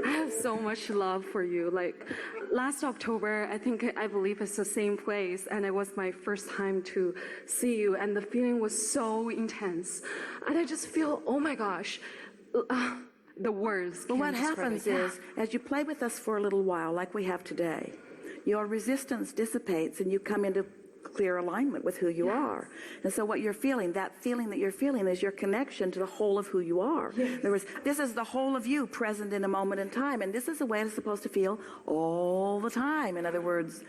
I have so much love for you. Like last October, I believe it's the same place, and it was my first time to see you, and the feeling was so intense. And I just feel, oh my gosh, the words. But what happens is, as you play with us for a little while, like we have today, your resistance dissipates and you come into clear alignment with who you are. And so what you're feeling, that feeling that you're feeling, is your connection to the whole of who you are. Yes. In other words, this is the whole of you present in a moment in time, and this is the way it's supposed to feel all the time. In other words,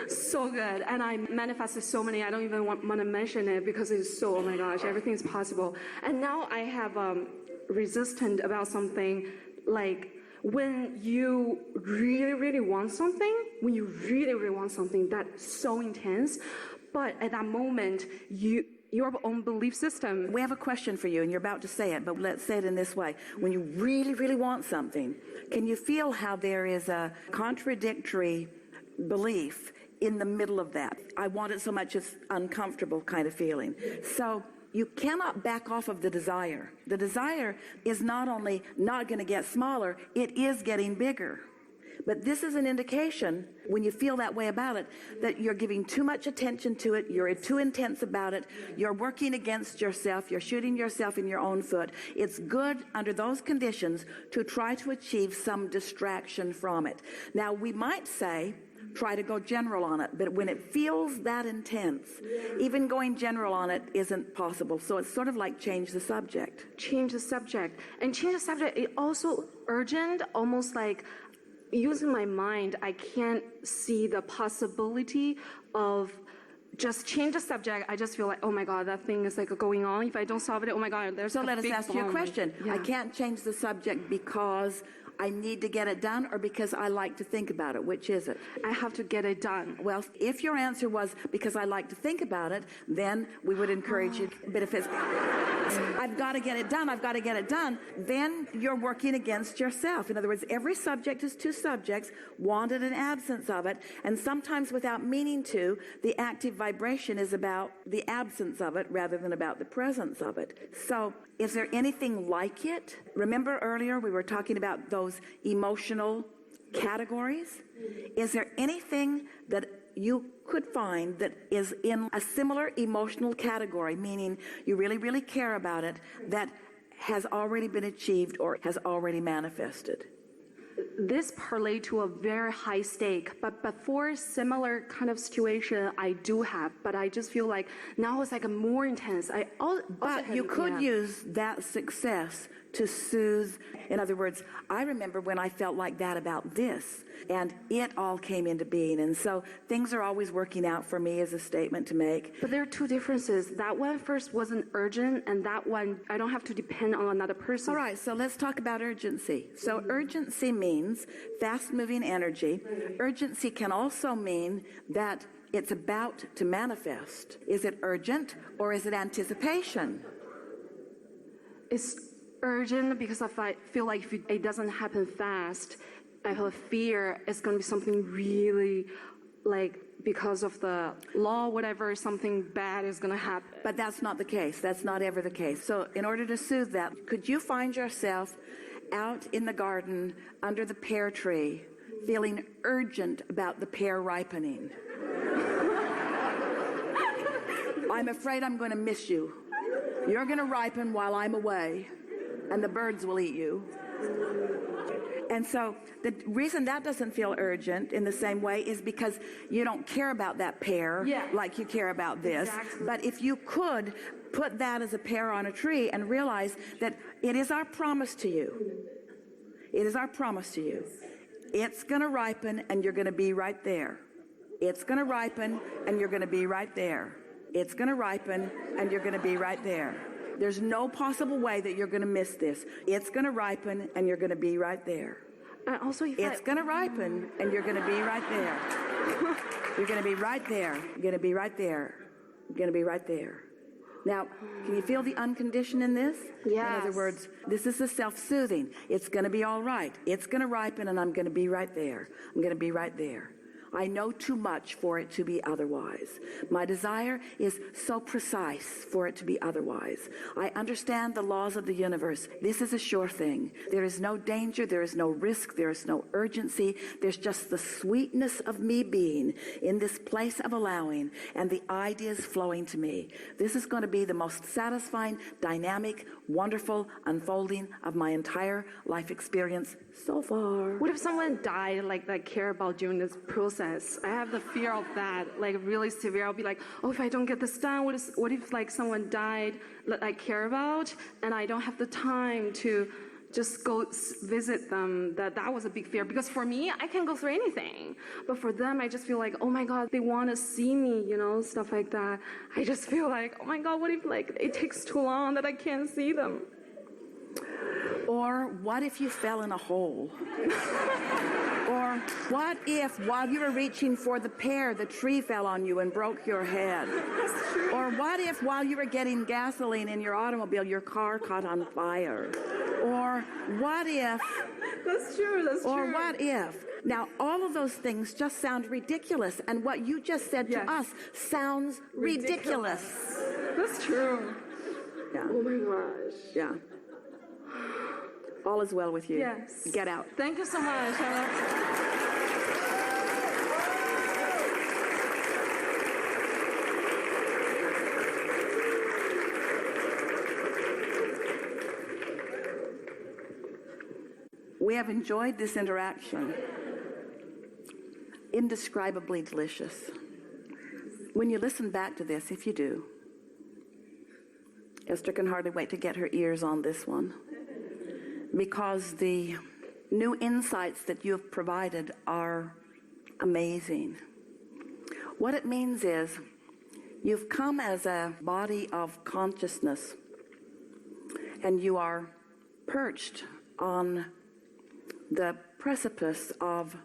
so good. And I manifested so many, I don't even want to mention it because it's so, oh my gosh, everything's possible. And now I have resistant about something, like when you really, really want something, that's so intense, but at that moment, your own belief system. We have a question for you, and you're about to say it, but let's say it in this way. When you really, really want something, can you feel how there is a contradictory belief in the middle of that? I want it so much it's uncomfortable kind of feeling. So you cannot back off of the desire. The desire is not only not going to get smaller, it is getting bigger. But this is an indication, when you feel that way about it, that you're giving too much attention to it, you're too intense about it, you're working against yourself, you're shooting yourself in your own foot. It's good under those conditions to try to achieve some distraction from it. Now, we might say, try to go general on it, but when it feels that intense, even going general on it isn't possible. So it's sort of like change the subject. Change the subject. And change the subject is also urgent, almost like using my mind, I can't see the possibility of just change the subject. I just feel like, oh my God, that thing is like going on. If I don't solve it, oh my God, there's so a let us big ask you a question. Yeah. I can't change the subject because I need to get it done, or because I like to think about it? Which is it? I have to get it done. Well, if your answer was because I like to think about it, then we would encourage you. But if it's, I've got to get it done, then you're working against yourself. In other words, every subject is two subjects, wanted and absence of it, and sometimes without meaning to, the active vibration is about the absence of it rather than about the presence of it. So, is there anything like it? Remember earlier we were talking about those emotional categories? Is there anything that you could find that is in a similar emotional category, meaning you really, really care about it, that has already been achieved or has already manifested? This parlay to a very high stake, but before similar kind of situation I do have, but I just feel like now it's like a more intense. But you could use that success to soothe. In other words, I remember when I felt like that about this, and it all came into being. And so things are always working out for me as a statement to make. But there are two differences. That one first wasn't urgent, and that one, I don't have to depend on another person. All right, so let's talk about urgency. So urgency means fast-moving energy. Urgency can also mean that it's about to manifest. Is it urgent or is it anticipation? It's urgent because if I feel like if it doesn't happen fast, I have a fear it's going to be something really, like, because of the law, whatever, something bad is going to happen. But that's not the case. That's not ever the case. So in order to soothe that, could you find yourself out in the garden under the pear tree feeling urgent about the pear ripening? I'm afraid I'm going to miss you. You're going to ripen while I'm away, and the birds will eat you. And so the reason that doesn't feel urgent in the same way is because you don't care about that pear like you care about this. Exactly. But if you could put that as a pear on a tree and realize that it is our promise to you. It is our promise to you. It's going to ripen and you're going to be right there. It's going to ripen and you're going to be right there. It's going to ripen and you're going to be right there. There's no possible way that you're going to miss this. It's going to ripen and you're going to be right there. And also, it's going to ripen and you're going to be right there. You're going to be right there. You're going to be right there. You're going to be right there. Now, can you feel the unconditioned in this? Yes. In other words, this is the self-soothing. It's going to be all right. It's going to ripen and I'm going to be right there. I'm going to be right there. I know too much for it to be otherwise. My desire is so precise for it to be otherwise. I understand the laws of the universe. This is a sure thing. There is no danger, there is no risk, there is no urgency. There's just the sweetness of me being in this place of allowing and the ideas flowing to me. This is going to be the most satisfying, dynamic, wonderful unfolding of my entire life experience so far. What if someone died, like, that I care about during this process? I have the fear of that, like, really severe. I'll be like, oh, if I don't get this done, what if like, someone died that I care about, and I don't have the time to just go visit them? That was a big fear, because for me, I can go through anything. But for them, I just feel like, oh my God, they want to see me, stuff like that. I just feel like, oh my God, what if like it takes too long that I can't see them? Or what if you fell in a hole? Or what if, while you were reaching for the pear, the tree fell on you and broke your head? Or what if, while you were getting gasoline in your automobile, your car caught on fire? Or what if... That's true. Or what if... Now, all of those things just sound ridiculous, and what you just said to us sounds ridiculous. That's true. Yeah. Oh my gosh. Yeah. All is well with you. Yes. Get out. Thank you so much. We have enjoyed this interaction. Indescribably delicious. When you listen back to this, if you do, Esther can hardly wait to get her ears on this one, because the new insights that you have provided are amazing. What it means is you've come as a body of consciousness, and you are perched on the precipice of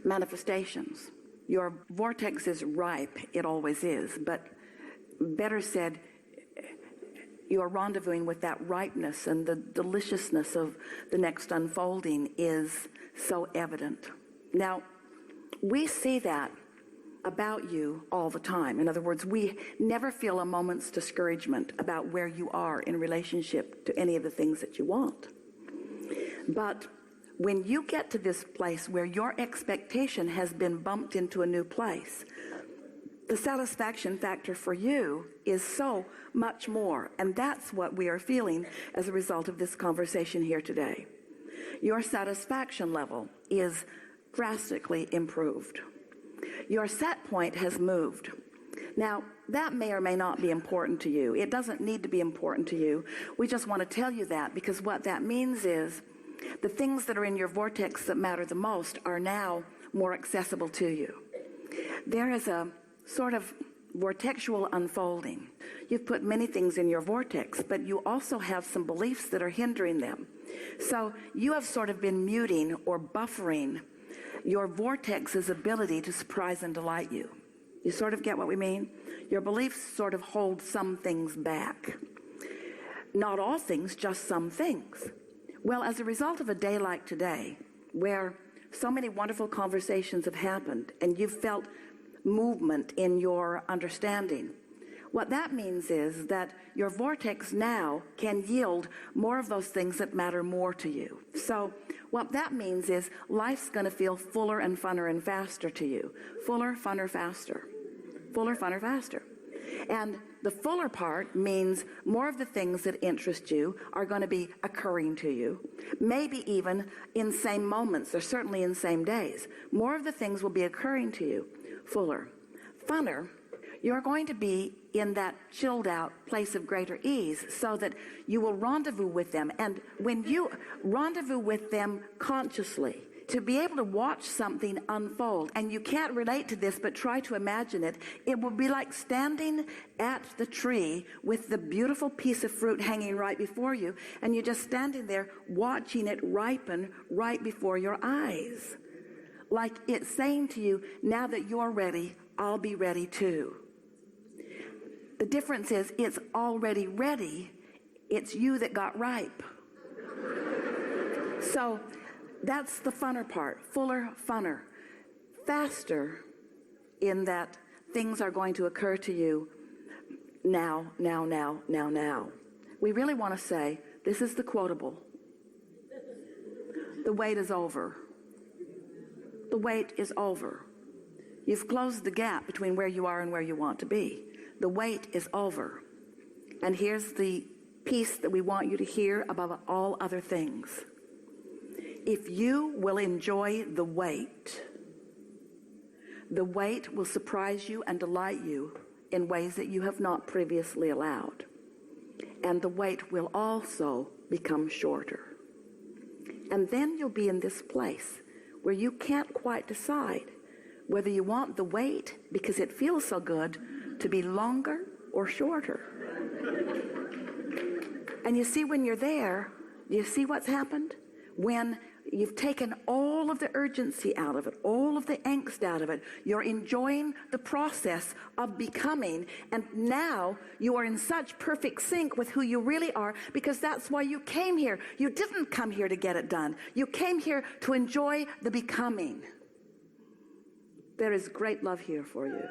manifestations. Your vortex is ripe, it always is, but better said, you are rendezvousing with that ripeness, and the deliciousness of the next unfolding is so evident. Now, we see that about you all the time. In other words, we never feel a moment's discouragement about where you are in relationship to any of the things that you want. But when you get to this place where your expectation has been bumped into a new place, the satisfaction factor for you is so much more, and that's what we are feeling as a result of this conversation here today. Your satisfaction level is drastically improved. Your set point has moved. Now, that may or may not be important to you. It doesn't need to be important to you. We just want to tell you that, because what that means is the things that are in your vortex that matter the most are now more accessible to you. There is a sort of vortexual unfolding. You've put many things in your vortex, but you also have some beliefs that are hindering them. So you have sort of been muting or buffering your vortex's ability to surprise and delight you. You sort of get what we mean? Your beliefs sort of hold some things back. Not all things, just some things. Well, as a result of a day like today, where so many wonderful conversations have happened and you've felt movement in your understanding, what that means is that your vortex now can yield more of those things that matter more to you. So what that means is life's going to feel fuller and funner and faster to you. Fuller, funner, faster. Fuller, funner, faster. And the fuller part means more of the things that interest you are going to be occurring to you, maybe even in same moments, or certainly in same days. More of the things will be occurring to you. Fuller. Funner, you're going to be in that chilled out place of greater ease, so that you will rendezvous with them. And when you rendezvous with them consciously, to be able to watch something unfold, and you can't relate to this, but try to imagine it, it will be like standing at the tree with the beautiful piece of fruit hanging right before you, and you're just standing there watching it ripen right before your eyes. Like it's saying to you, now that you're ready, I'll be ready too. The difference is it's already ready. It's you that got ripe. So that's the funner part, fuller, funner. faster in that things are going to occur to you now. We really want to say, this is the quotable. The wait is over. The wait is over. You've closed the gap between where you are and where you want to be. The wait is over. And here's the piece that we want you to hear above all other things. If you will enjoy the wait will surprise you and delight you in ways that you have not previously allowed. And the wait will also become shorter. And then you'll be in this place where you can't quite decide whether you want the wait, because it feels so good, to be longer or shorter. And you see, when you're there, you see what's happened? When you've taken all of the urgency out of it, all of the angst out of it, you're enjoying the process of becoming, and now you are in such perfect sync with who you really are, because that's why you came here. You didn't come here to get it done. You came here to enjoy the becoming. There is great love here for you.